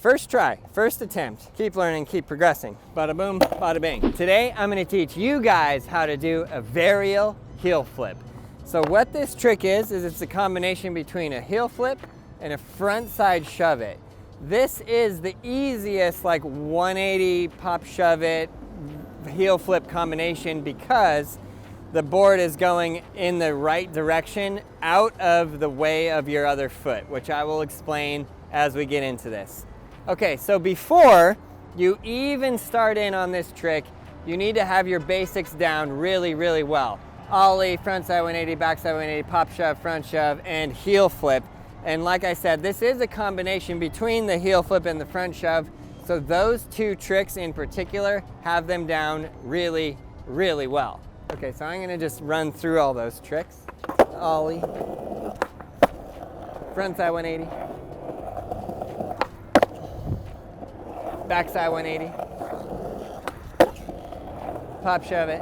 First try, first attempt. Keep learning, keep progressing. Bada boom, bada bing. Today, I'm gonna teach you guys how to do a varial heel flip. So what this trick is it's a combination between a heel flip and a front side shove it. This is the easiest like 180 pop shove it heel flip combination because the board is going in the right direction out of the way of your other foot, which I will explain as we get into this. Okay, so before you even start in on this trick, you need to have your basics down really, really well. Ollie, front side 180, back side 180, pop shove, front shove, and heel flip. And like I said, this is a combination between the heel flip and the front shove. So those two tricks in particular, have them down really, really well. Okay, so I'm gonna just run through all those tricks. Ollie, front side 180. Backside 180, pop shove it.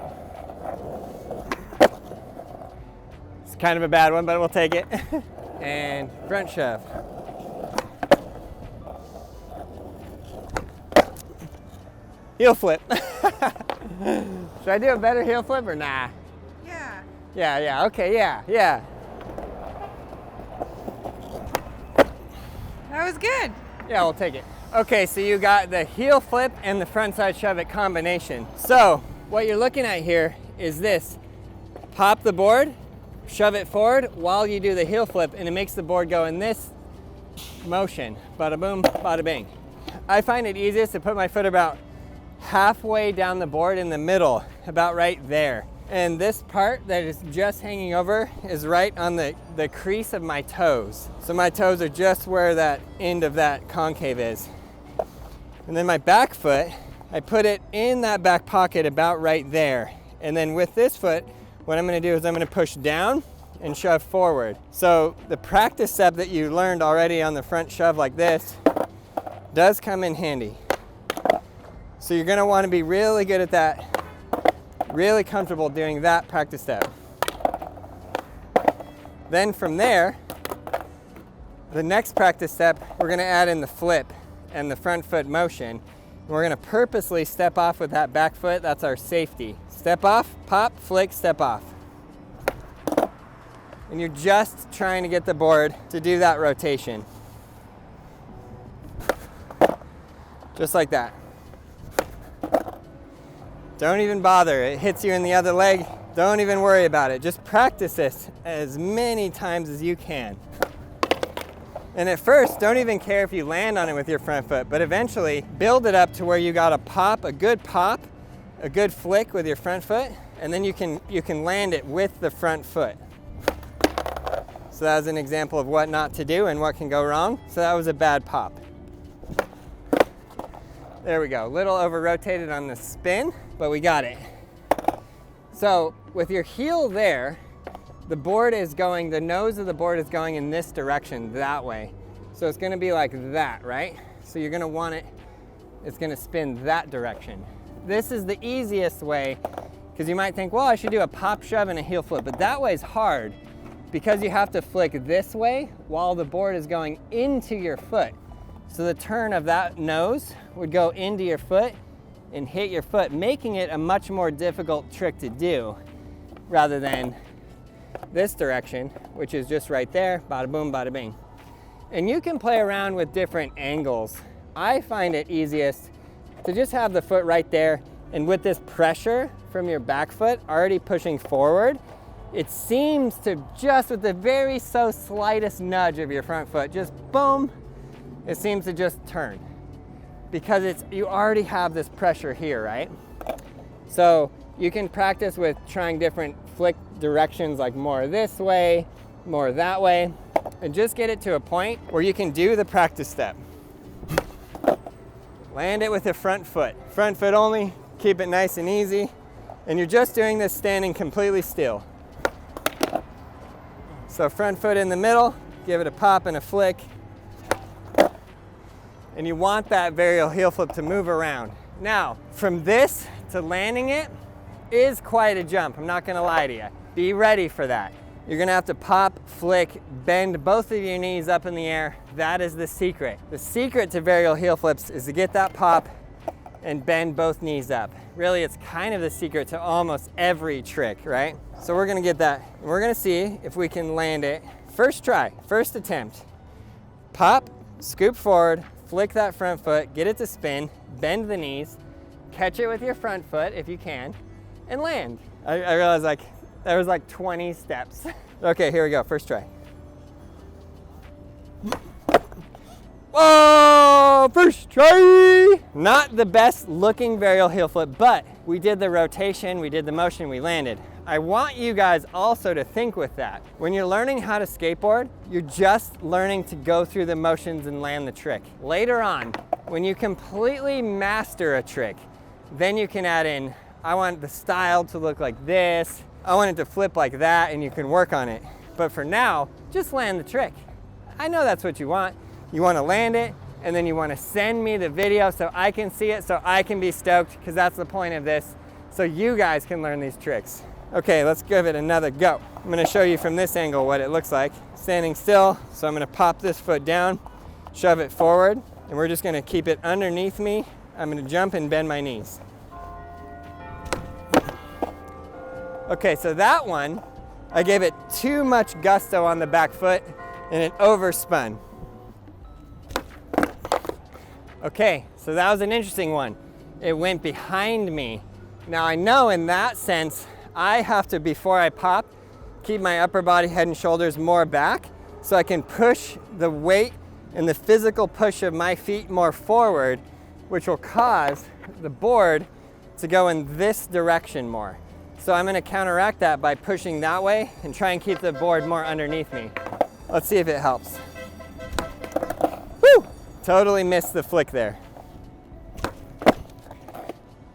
It's kind of a bad one, but we'll take it. And front shove. Heel flip. Should I do a better heel flip or nah? Yeah. Yeah, okay, yeah. That was good. Yeah, we'll take it. Okay, so you got the heel flip and the front side shove it combination. So what you're looking at here is this. Pop the board, shove it forward while you do the heel flip, and it makes the board go in this motion. Bada boom, bada bing. I find it easiest to put my foot about halfway down the board in the middle, about right there. And this part that is just hanging over is right on the crease of my toes. So my toes are just where that end of that concave is. And then my back foot, I put it in that back pocket about right there. And then with this foot, what I'm gonna do is I'm gonna push down and shove forward. So the practice step that you learned already on the front shove like this does come in handy. So you're gonna wanna be really good at that, really comfortable doing that practice step. Then from there, the next practice step, we're gonna add in the flip and the front foot motion. And we're gonna purposely step off with that back foot, that's our safety. Step off, pop, flick, step off. And you're just trying to get the board to do that rotation. Just like that. Don't even bother, it hits you in the other leg. Don't even worry about it. Just practice this as many times as you can. And at first, don't even care if you land on it with your front foot, but eventually build it up to where you got a good flick with your front foot, and then you can land it with the front foot. So that was an example of what not to do and what can go wrong. So that was a bad pop. There we go, little over rotated on the spin, but we got it. So with your heel there, the nose of the board is going in this direction, that way. So it's gonna be like that, right? So you're gonna want it's gonna spin that direction. This is the easiest way, because you might think, well, I should do a pop shove and a heel flip, but that way is hard because you have to flick this way while the board is going into your foot. So the turn of that nose would go into your foot and hit your foot, making it a much more difficult trick to do rather than this direction, which is just right there, bada boom, bada bing. And you can play around with different angles. I find it easiest to just have the foot right there, and with this pressure from your back foot already pushing forward, it seems to just with the very slightest nudge of your front foot, just boom, it seems to just turn. Because you already have this pressure here, right? So you can practice with trying different flick directions, like more this way, more that way, and just get it to a point where you can do the practice step. Land it with the front foot only, keep it nice and easy, and you're just doing this standing completely still. So front foot in the middle, give it a pop and a flick, and you want that varial heel flip to move around. Now, from this to landing it is quite a jump, I'm not gonna lie to you. Be ready for that. You're gonna have to pop, flick, bend both of your knees up in the air. That is the secret. The secret to varial heel flips is to get that pop and bend both knees up. Really, it's kind of the secret to almost every trick, right? So we're gonna get that, and we're gonna see if we can land it. First try, first attempt. Pop, scoop forward, flick that front foot, get it to spin, bend the knees, catch it with your front foot if you can, and land. I realized like, there was like 20 steps. Okay, here we go, first try. Whoa, first try! Not the best looking varial heel flip, but we did the rotation, we did the motion, we landed. I want you guys also to think with that. When you're learning how to skateboard, you're just learning to go through the motions and land the trick. Later on, when you completely master a trick, then you can add in, I want the style to look like this, I want it to flip like that, and you can work on it. But for now, just land the trick. I know that's what you want. You want to land it, and then you want to send me the video so I can see it, so I can be stoked, because that's the point of this, so you guys can learn these tricks. Okay, let's give it another go. I'm going to show you from this angle what it looks like. Standing still, so I'm going to pop this foot down, shove it forward, and we're just going to keep it underneath me. I'm going to jump and bend my knees. Okay, so that one, I gave it too much gusto on the back foot, and it overspun. Okay, so that was an interesting one. It went behind me. Now I know in that sense, I have to, before I pop, keep my upper body, head and shoulders more back so I can push the weight and the physical push of my feet more forward, which will cause the board to go in this direction more. So I'm gonna counteract that by pushing that way and try and keep the board more underneath me. Let's see if it helps. Woo! Totally missed the flick there.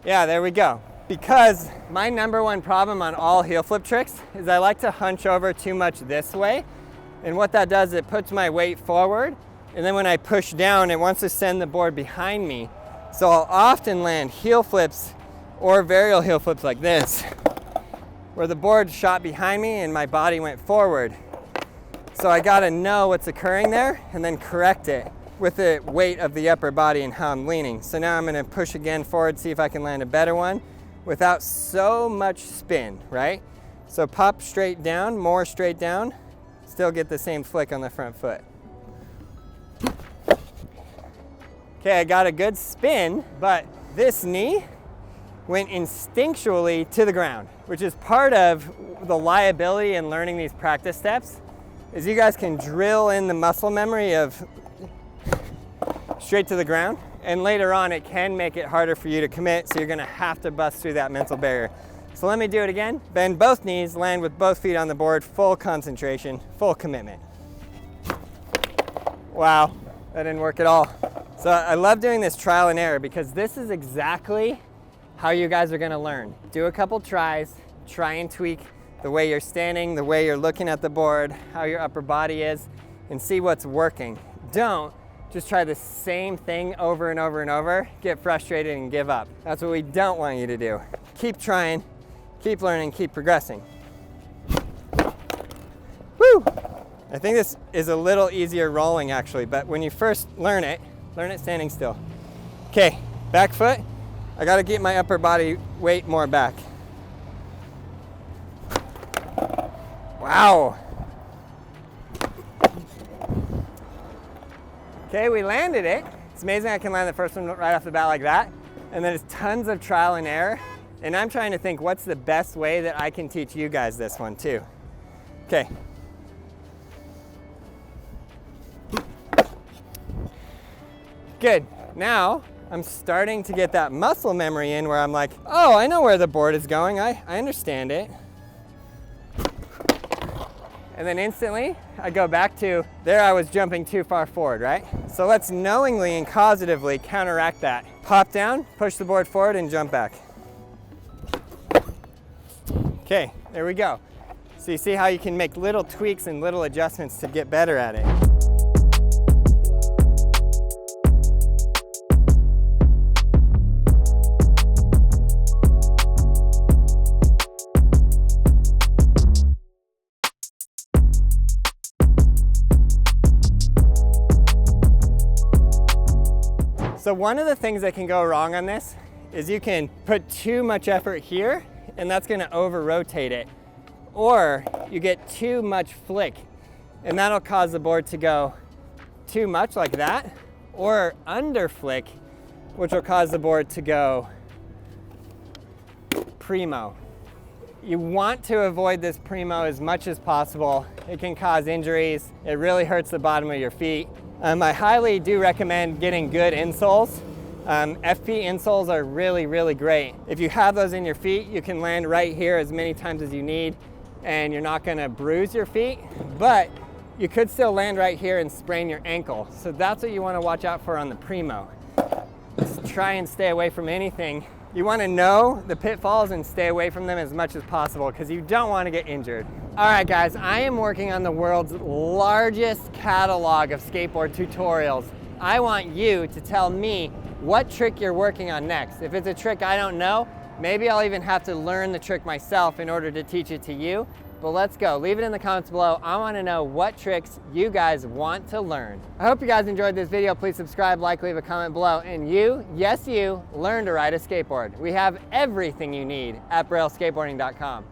Yeah, there we go. Because my #1 problem on all heel flip tricks is I like to hunch over too much this way. And what that does, it puts my weight forward. And then when I push down, it wants to send the board behind me. So I'll often land heel flips or varial heel flips like this, where the board shot behind me and my body went forward. So I gotta know what's occurring there and then correct it with the weight of the upper body and how I'm leaning. So now I'm gonna push again forward, see if I can land a better one without so much spin, right? So pop straight down, more straight down, still get the same flick on the front foot. Okay, I got a good spin, but this knee went instinctually to the ground, which is part of the liability in learning these practice steps, is you guys can drill in the muscle memory of straight to the ground, and later on it can make it harder for you to commit, so you're gonna have to bust through that mental barrier. So let me do it again. Bend both knees, land with both feet on the board, full concentration, full commitment. Wow, that didn't work at all. So I love doing this trial and error because this is exactly how you guys are gonna learn. Do a couple tries, try and tweak the way you're standing, the way you're looking at the board, how your upper body is, and see what's working. Don't just try the same thing over and over and over, get frustrated and give up. That's what we don't want you to do. Keep trying, keep learning, keep progressing. Woo! I think this is a little easier rolling actually, but when you first learn it standing still. Okay, back foot. I gotta get my upper body weight more back. Wow. Okay, we landed it. It's amazing I can land the first one right off the bat like that. And then it's tons of trial and error. And I'm trying to think what's the best way that I can teach you guys this one too. Okay. Good. Now, I'm starting to get that muscle memory in where I'm like, oh, I know where the board is going. I understand it. And then instantly, I go back to, there I was jumping too far forward, right? So let's knowingly and causatively counteract that. Pop down, push the board forward, and jump back. Okay, there we go. So you see how you can make little tweaks and little adjustments to get better at it. So one of the things that can go wrong on this is you can put too much effort here and that's gonna over-rotate it. Or you get too much flick and that'll cause the board to go too much like that, or under flick, which will cause the board to go primo. You want to avoid this primo as much as possible. It can cause injuries. It really hurts the bottom of your feet. I highly do recommend getting good insoles. FP insoles are really, really great. If you have those in your feet, you can land right here as many times as you need and you're not gonna bruise your feet, but you could still land right here and sprain your ankle. So that's what you wanna watch out for on the primo. Just try and stay away from anything. You wanna know the pitfalls and stay away from them as much as possible because you don't wanna get injured. All right guys, I am working on the world's largest catalog of skateboard tutorials. I want you to tell me what trick you're working on next. If it's a trick I don't know, maybe I'll even have to learn the trick myself in order to teach it to you. But let's go, leave it in the comments below. I wanna know what tricks you guys want to learn. I hope you guys enjoyed this video. Please subscribe, like, leave a comment below. And you, yes you, learn to ride a skateboard. We have everything you need at brailleskateboarding.com.